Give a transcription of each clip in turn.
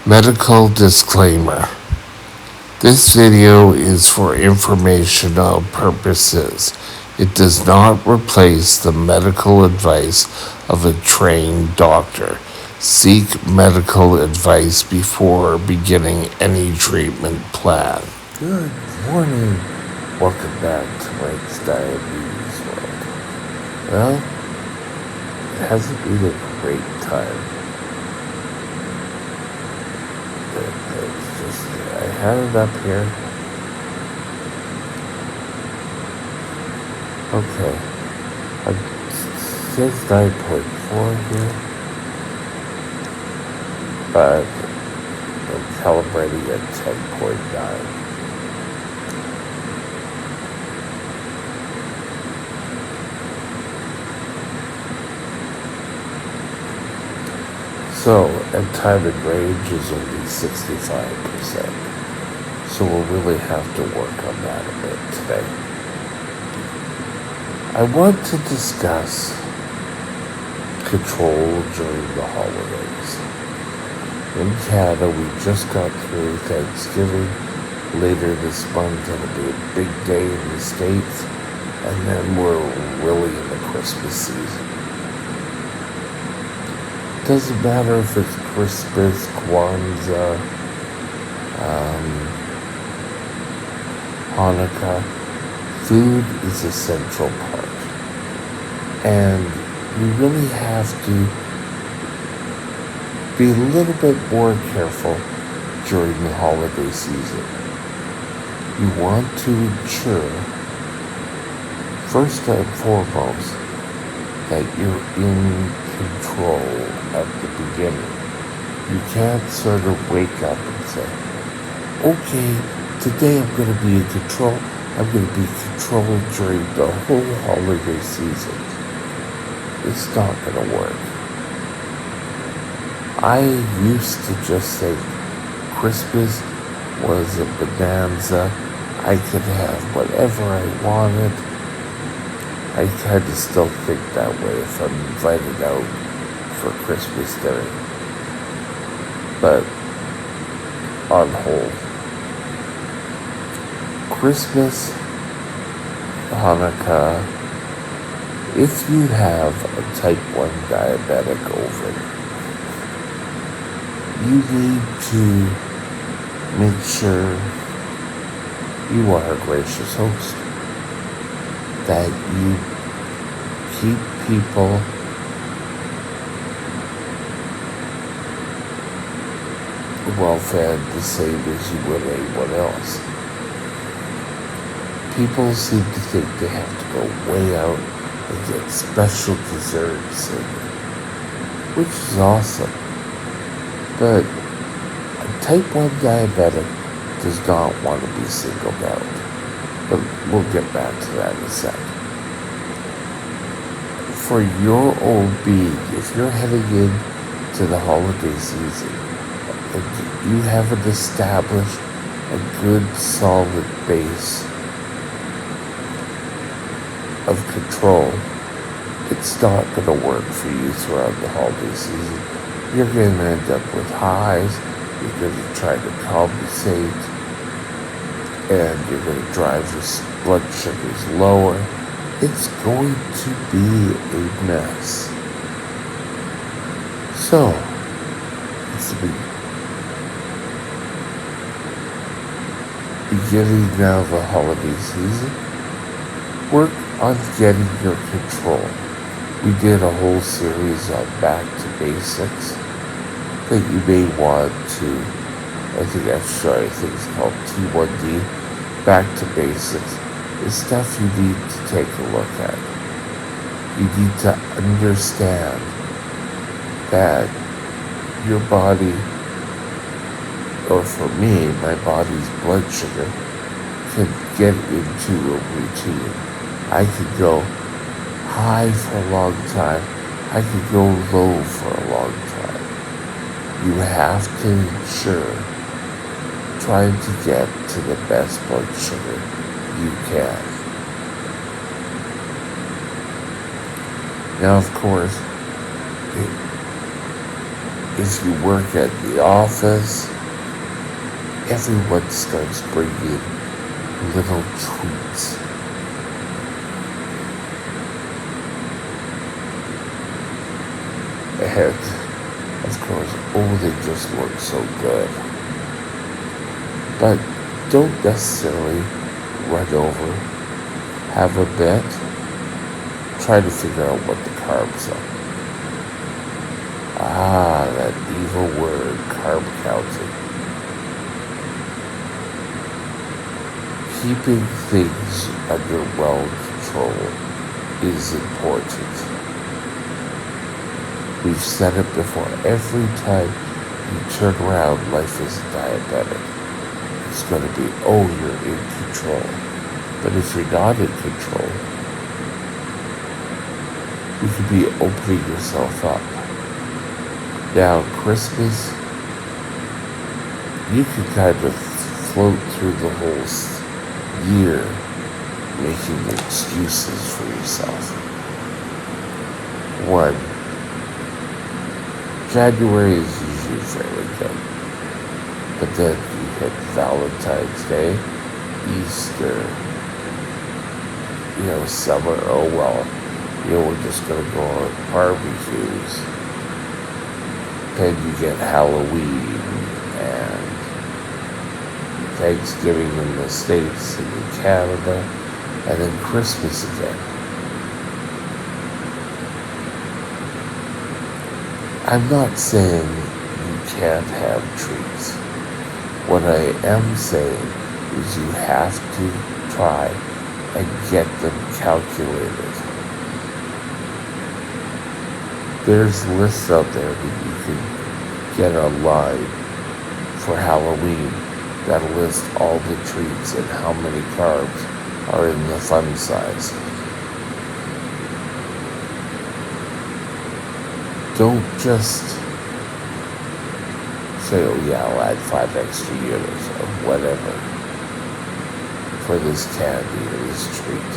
Medical disclaimer. This video is for informational purposes. It does not replace the medical advice of a trained doctor. Seek medical advice before beginning any treatment plan. Good morning. Welcome back to Mike's Diabetes World. Well, it hasn't been a great time. It's just, I had it up here. Okay. It says 9.4 here, but I'm calibrating at 10.9. So, and time and range is only 65%. So we'll really have to work on that a bit today. I want to discuss control during the holidays. In Canada, we just got through Thanksgiving. Later this month, it'll be a big day in the States. And then we're really in the Christmas season. Doesn't matter if it's Christmas, Kwanzaa, Hanukkah. Food is a central part. And we really have to be a little bit more careful during the holiday season. You want to ensure, first and foremost, that you're in control at the beginning. You can't sort of wake up and say, okay, today I'm going to be in control. I'm going to be controlled during the whole holiday season. It's not going to work. I used to just think Christmas was a bonanza. I could have whatever I wanted. I kind of still think that way if I'm invited out for Christmas dinner. But on whole, Christmas, Hanukkah, if you have a type 1 diabetic over it, you need to make sure you are a gracious host, that you keep people well fed the same as you would anyone else. People seem to think they have to go way out and get special desserts, which is awesome. But a type 1 diabetic does not want to be singled out. But we'll get back to that in a sec. For your own being, if you're heading into the holiday season and you haven't established a good solid base of control, it's not going to work for you throughout the holiday season. You're going to end up with highs. You're going to try to compensate, and you're going to drive your blood sugars lower. It's going to be a mess. So, it's the beginning now of the holiday season. Work on getting your control. We did a whole series on back to basics that you may want to, I think it's called T1D, back to basics. It's stuff you need to take a look at. You need to understand that your body, or for me, my body's blood sugar can get into a routine. I could go high for a long time. I could go low for a long time. You have to ensure trying to get to the best blood sugar you can. Now, of course, If you work at the office, everyone starts bringing little treats. And, of course, oh, they just look so good. But don't necessarily run over. Have a bit. Try to figure out what the carbs are. Ah, that evil word, carb counting. Keeping things under well control is important. We've said it before. Every time you turn around, life is diabetic. It's going to be, oh, you're in control. But if you're not in control, you could be opening yourself up. Now, Christmas, you can kind of float through the whole year making excuses for yourself. One, January is usually fairly good. But then you hit Valentine's Day, Easter, summer, oh well, we're just going to go on barbecues. Then you get Halloween and Thanksgiving in the States and in Canada, and then Christmas again. I'm not saying you can't have treats. What I am saying is you have to try and get them calculated. There's lists out there that you can get online for Halloween that'll list all the treats and how many carbs are in the fun size. Don't just say, oh yeah, I'll add 5 extra units or whatever for this candy or this treat.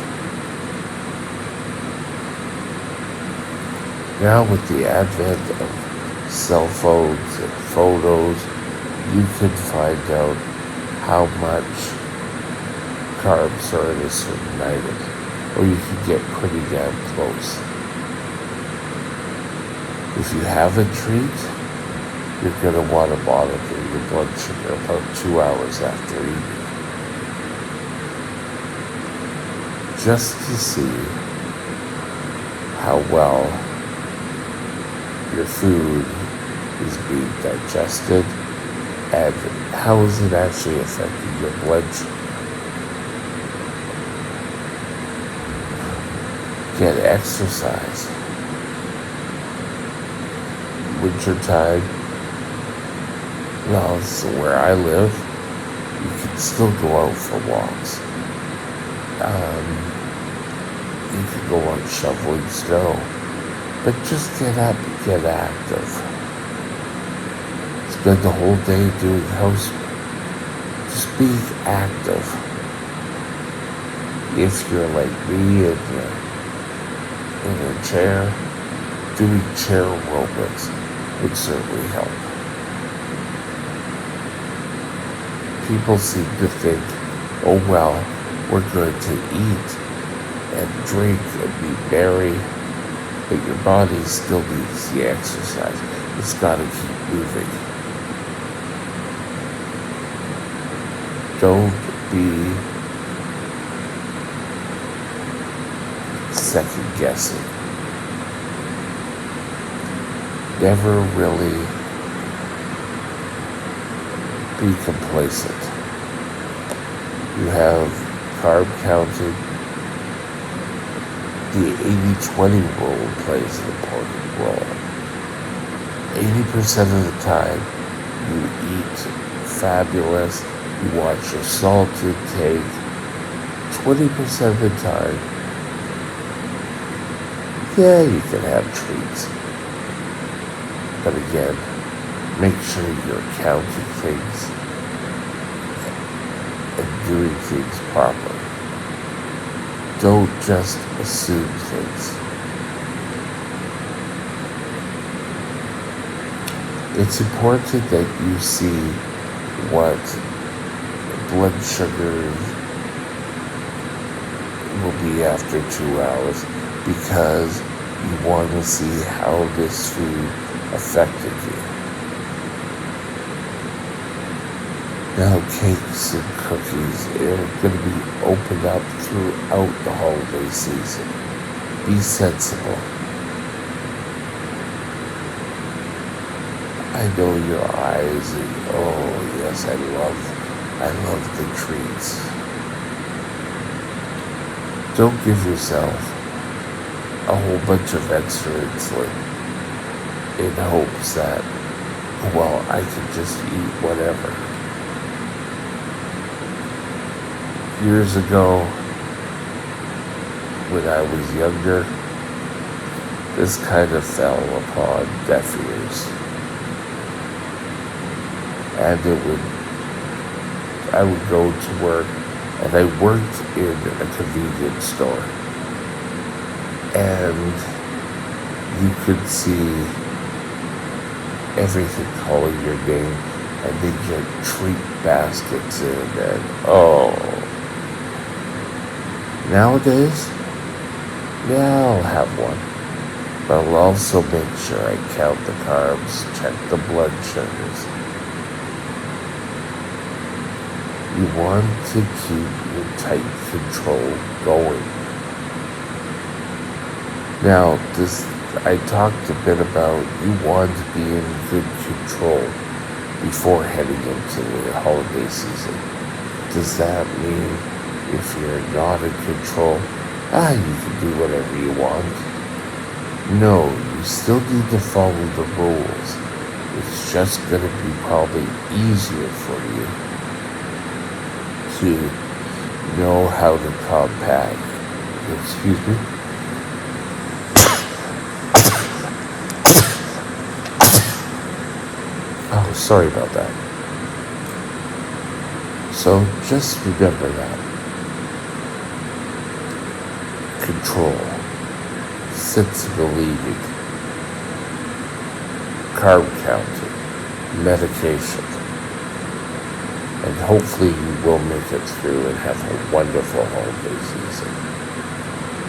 Now with the advent of cell phones and photos, you can find out how much carbs are in a certain item, or you can get pretty damn close. If you have a treat, you're going to want to monitor your blood sugar about 2 hours after eating, just to see how well your food is being digested and how is it actually affecting your blood sugar. Get exercise. Wintertime, well, so where I live, you can still go out for walks. You can go out shoveling snow, but just get up and get active. Spend the whole day doing housework. Just be active. If you're like me in a chair, doing chair aerobics would certainly help. People seem to think, oh well, we're going to eat and drink and be merry, but your body still needs the exercise. It's got to keep moving. Don't be second guessing. Never really be complacent. You have carb counting. The 80-20 rule plays an important role. 80% of the time, you eat fabulous, you watch your salt intake. 20% of the time, yeah, you can have treats. But again, make sure you're counting things and doing things properly. Don't just assume things. It's important that you see what blood sugar will be after 2 hours because you want to see how this food affected you. Now, cakes and cookies are going to be opened up throughout the holiday season. Be sensible. I know your eyes, and oh yes, I love the treats. Don't give yourself a whole bunch of extra insulin in hopes that, well, I can just eat whatever. Years ago, when I was younger, this kind of fell upon deaf ears. And I would go to work, and I worked in a convenience store. And you could see everything calling your name, and they get treat baskets in, and oh. Nowadays, yeah, I'll have one. But I'll also make sure I count the carbs, check the blood sugars. You want to keep your tight control going. Now, I talked a bit about you want to be in good control before heading into the holiday season. Does that mean if you're not in control, you can do whatever you want? No, you still need to follow the rules. It's just going to be probably easier for you to know how to combat. Excuse me. Oh, sorry about that. So just remember that. Control, sensible eating, carb counting, medication, and hopefully you will make it through and have a wonderful holiday season.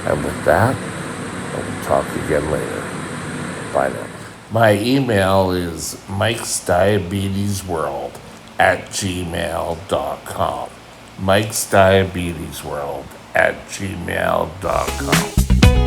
And with that, I will talk again later. Bye now. My email is mikesdiabetesworld@gmail.com. mikesdiabetesworld@gmail.com.